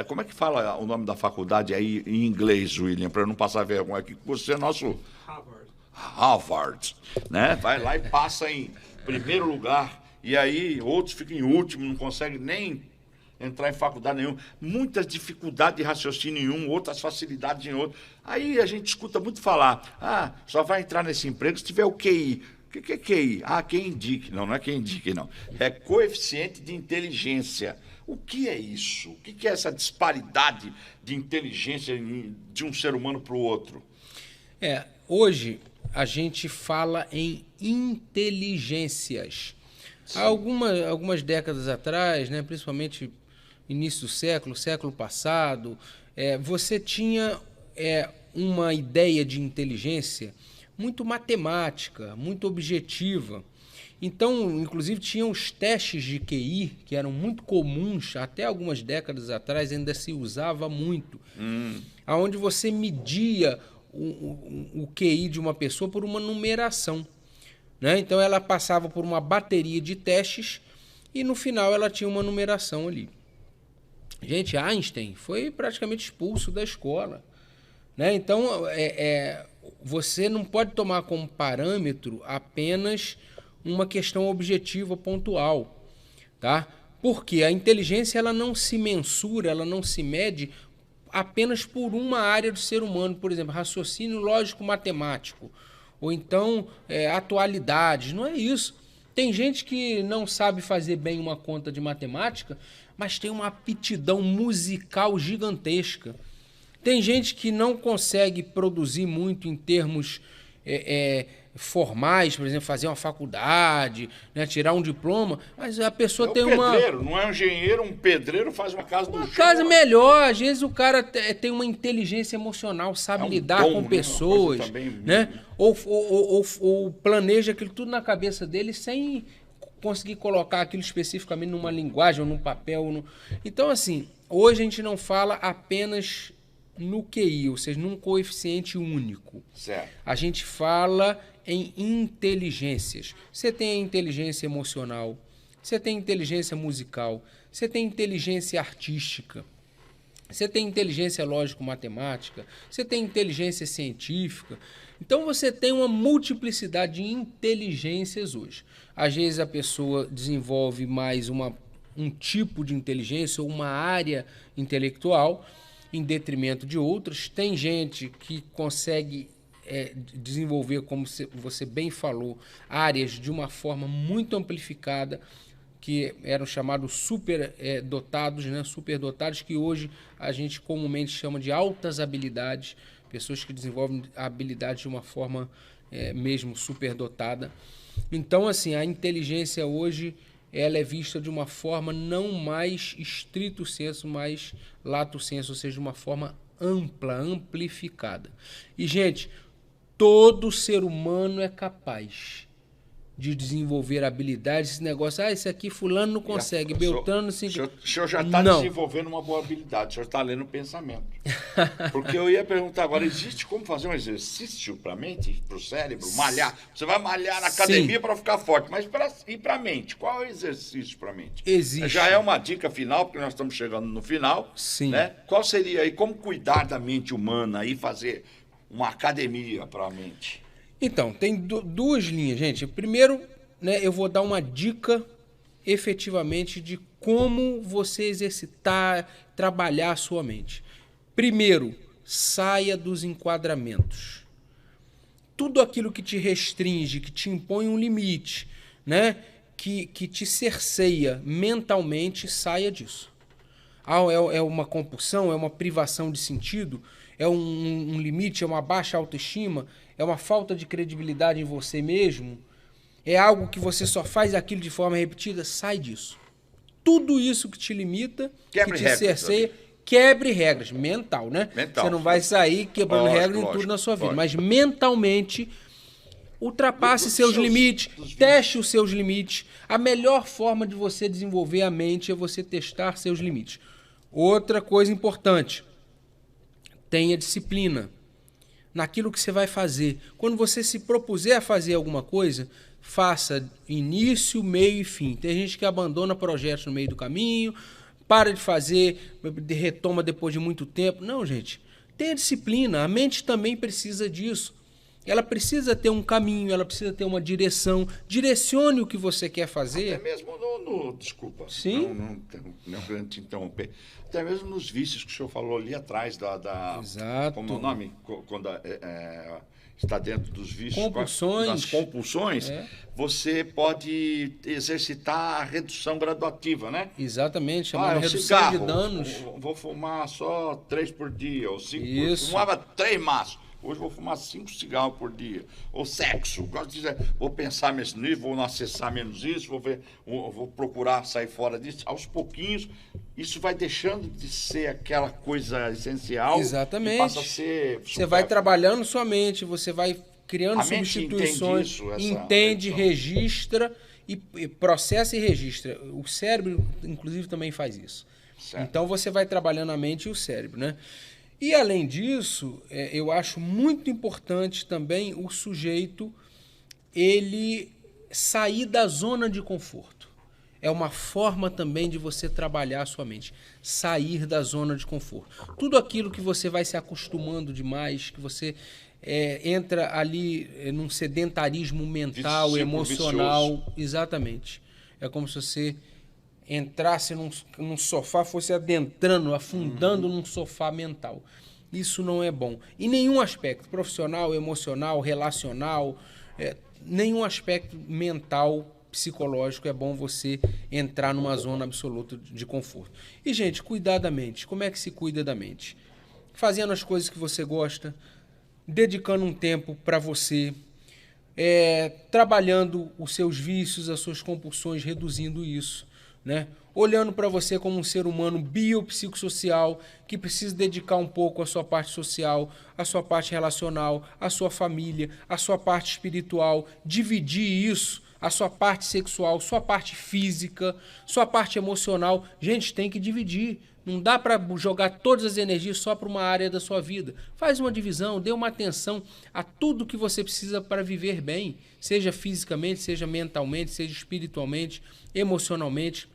Como é que fala o nome da faculdade aí em inglês, William, para eu não passar vergonha aqui? Você é nosso... Harvard, né? Vai lá e passa em primeiro lugar, e aí outros ficam em último, não conseguem nem entrar em faculdade nenhuma. Muitas dificuldades de raciocínio em um, outras facilidades em outro. Aí a gente escuta muito falar, só vai entrar nesse emprego se tiver o QI. O que é QI? Quem indique. Não é quem indique, não. É coeficiente de inteligência. O que é isso? O que é essa disparidade de inteligência de um ser humano para o outro? Hoje a gente fala em inteligências. Há algumas décadas atrás, né, principalmente início do século passado, você tinha uma ideia de inteligência muito matemática, muito objetiva. Então, inclusive, tinham os testes de QI, que eram muito comuns, até algumas décadas atrás ainda se usava muito, onde você media o QI de uma pessoa por uma numeração. Né? Então, ela passava por uma bateria de testes e, no final, ela tinha uma numeração ali. Gente, Einstein foi praticamente expulso da escola. Né? Então, você não pode tomar como parâmetro apenas uma questão objetiva pontual, tá? Porque a inteligência ela não se mensura, ela não se mede apenas por uma área do ser humano, por exemplo, raciocínio lógico-matemático, ou então atualidades, não é isso. Tem gente que não sabe fazer bem uma conta de matemática, mas tem uma aptidão musical gigantesca. Tem gente que não consegue produzir muito em termos formais, por exemplo, fazer uma faculdade, né, tirar um diploma, mas a pessoa tem um pedreiro, não é um engenheiro, um pedreiro faz uma casa do uma chão. casa melhor. Às vezes o cara tem uma inteligência emocional, sabe lidar dom, com né? pessoas, Também, né? Ou planeja aquilo tudo na cabeça dele sem conseguir colocar aquilo especificamente numa linguagem ou num papel. Então, assim, hoje a gente não fala apenas no QI, ou seja, num coeficiente único. Certo. A gente fala em inteligências. Você tem a inteligência emocional, você tem inteligência musical, você tem inteligência artística, você tem inteligência lógico-matemática, você tem inteligência científica. Então você tem uma multiplicidade de inteligências hoje. Às vezes a pessoa desenvolve mais um tipo de inteligência ou uma área intelectual em detrimento de outras. Tem gente que consegue desenvolver, como você bem falou, áreas de uma forma muito amplificada, que eram chamados superdotados, né? Superdotados, que hoje a gente comumente chama de altas habilidades, pessoas que desenvolvem habilidades de uma forma mesmo superdotada. Então, assim, a inteligência hoje ela é vista de uma forma não mais estrito sensu, mas lato sensu, ou seja, de uma forma ampla, amplificada. E, gente, todo ser humano é capaz de desenvolver habilidades. Esse negócio, esse aqui fulano não consegue, Beltrano... O senhor já está desenvolvendo uma boa habilidade, o senhor está lendo o pensamento. Porque eu ia perguntar agora, existe como fazer um exercício para a mente, para o cérebro, malhar? Você vai malhar na academia para ficar forte, mas e para a mente? Qual é o exercício para a mente? Existe. Já é uma dica final, porque nós estamos chegando no final. Sim. Né? Qual seria aí, como cuidar da mente humana e fazer uma academia para a mente? Então, tem duas linhas, gente. Primeiro, né, eu vou dar uma dica efetivamente de como você exercitar, trabalhar a sua mente. Primeiro, saia dos enquadramentos. Tudo aquilo que te restringe, que te impõe um limite, né, que te cerceia mentalmente, saia disso. É uma compulsão, é uma privação de sentido, é um limite, é uma baixa autoestima, é uma falta de credibilidade em você mesmo, é algo que você só faz aquilo de forma repetida, sai disso. Tudo isso que te limita, que te cerceia, quebre regras. Mental, né? Mental. Você não vai sair quebrando regras em tudo na sua vida, mas mentalmente ultrapasse seus limites, teste os seus limites. A melhor forma de você desenvolver a mente é você testar seus limites. Outra coisa importante, tenha disciplina naquilo que você vai fazer. Quando você se propuser a fazer alguma coisa, faça início, meio e fim. Tem gente que abandona projetos no meio do caminho, para de fazer, retoma depois de muito tempo. Não, gente, tenha disciplina. A mente também precisa disso. Ela precisa ter um caminho, ela precisa ter uma direção. Direcione o que você quer fazer. Até mesmo desculpa. Sim. Não querendo te interromper. Até mesmo nos vícios que o senhor falou ali atrás Exato. Como é o nome? Quando está dentro dos vícios. Compulsões. Das compulsões, você pode exercitar a redução graduativa, né? Exatamente, chamada redução cigarro, de danos. Vou fumar só 3 por dia, ou 5 Isso. Fumava 3 maços. Hoje vou fumar 5 cigarros por dia. Ou sexo. Vou pensar nesse nível, vou acessar menos isso, vou procurar sair fora disso. Aos pouquinhos, isso vai deixando de ser aquela coisa essencial. Exatamente. E passa a ser... Você vai trabalhando sua mente, você vai criando substituições. Entende, registra, e processa e registra. O cérebro, inclusive, também faz isso. Certo. Então, você vai trabalhando a mente e o cérebro, né? E, além disso, eu acho muito importante também o sujeito ele sair da zona de conforto. É uma forma também de você trabalhar a sua mente. Sair da zona de conforto. Tudo aquilo que você vai se acostumando demais, que você entra ali num sedentarismo mental, emocional. Exatamente. É como se você entrasse num sofá, fosse adentrando, afundando num sofá mental. Isso não é bom. Em nenhum aspecto, profissional, emocional, relacional, nenhum aspecto mental, psicológico, é bom você entrar numa zona absoluta de conforto. E, gente, cuidar da mente. Como é que se cuida da mente? Fazendo as coisas que você gosta, dedicando um tempo para você, trabalhando os seus vícios, as suas compulsões, reduzindo isso, né? Olhando para você como um ser humano biopsicossocial que precisa dedicar um pouco a sua parte social, a sua parte relacional, a sua família, a sua parte espiritual, dividir isso, a sua parte sexual, sua parte física, sua parte emocional. Gente, tem que dividir. Não dá para jogar todas as energias só para uma área da sua vida. Faz uma divisão, dê uma atenção a tudo que você precisa para viver bem, seja fisicamente, seja mentalmente, seja espiritualmente, emocionalmente.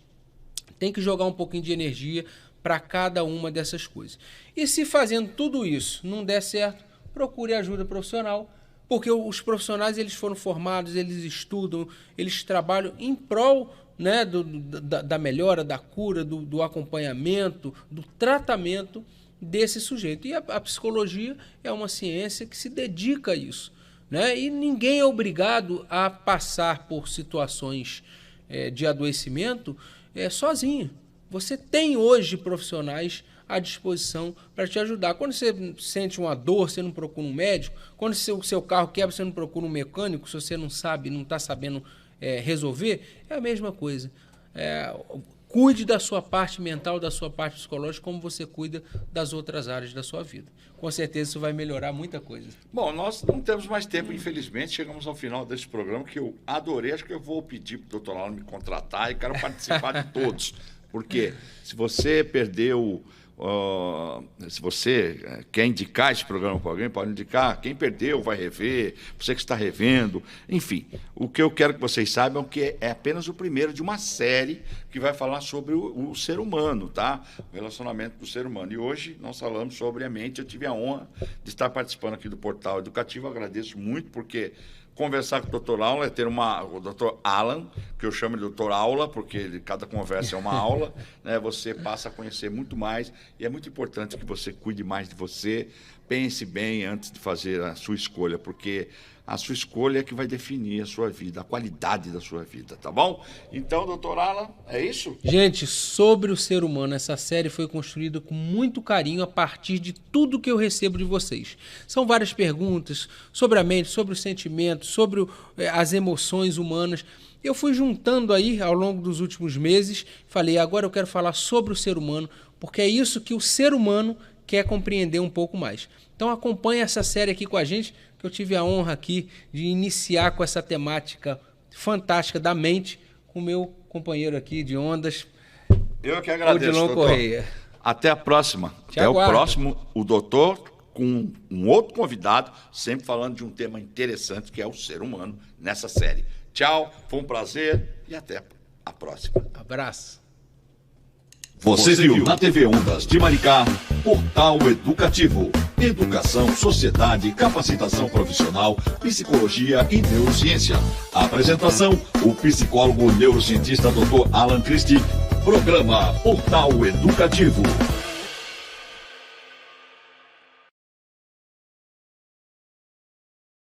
Tem que jogar um pouquinho de energia para cada uma dessas coisas. E se fazendo tudo isso não der certo, procure ajuda profissional, porque os profissionais eles foram formados, eles estudam, eles trabalham em prol, né, da melhora, da cura, do acompanhamento, do tratamento desse sujeito. E a psicologia é uma ciência que se dedica a isso, né? E ninguém é obrigado a passar por situações de adoecimento sozinho. Você tem hoje profissionais à disposição para te ajudar. Quando você sente uma dor, você não procura um médico. Quando o seu carro quebra, você não procura um mecânico. Se você não sabe, não está sabendo resolver, é a mesma coisa. Cuide da sua parte mental, da sua parte psicológica, como você cuida das outras áreas da sua vida. Com certeza isso vai melhorar muita coisa. Bom, nós não temos mais tempo, infelizmente. Chegamos ao final desse programa que eu adorei. Acho que eu vou pedir para o Dr. Alan me contratar e quero participar de todos. Porque se você perdeu... se você quer indicar esse programa para alguém, pode indicar. Quem perdeu vai rever, você que está revendo. Enfim, o que eu quero que vocês saibam é que é apenas o primeiro de uma série que vai falar sobre o ser humano, tá? O relacionamento do ser humano. E hoje nós falamos sobre a mente. Eu tive a honra de estar participando aqui do Portal Educativo. Eu agradeço muito, porque conversar com o Dr. Aula é ter o Dr. Alan, que eu chamo de Dr. Aula, porque cada conversa é uma aula, né? Você passa a conhecer muito mais e é muito importante que você cuide mais de você, pense bem antes de fazer a sua escolha, porque a sua escolha é que vai definir a sua vida, a qualidade da sua vida, tá bom? Então, Dr. Alan, é isso? Gente, sobre o ser humano, essa série foi construída com muito carinho a partir de tudo que eu recebo de vocês. São várias perguntas sobre a mente, sobre os sentimentos, sobre as emoções humanas. Eu fui juntando aí ao longo dos últimos meses, falei, agora eu quero falar sobre o ser humano, porque é isso que o ser humano quer compreender um pouco mais. Então acompanhe essa série aqui com a gente, que eu tive a honra aqui de iniciar com essa temática fantástica da mente com o meu companheiro aqui de ondas, eu que agradeço, Odilon Correia. Até a próxima. Até o próximo, o doutor com um outro convidado, sempre falando de um tema interessante que é o ser humano nessa série. Tchau, foi um prazer e até a próxima. Abraço. Você viu na TV Ondas de Maricá, Portal Educativo. Educação, sociedade, capacitação profissional, psicologia e neurociência. A apresentação, o psicólogo neurocientista Dr. Alan Christie. Programa Portal Educativo.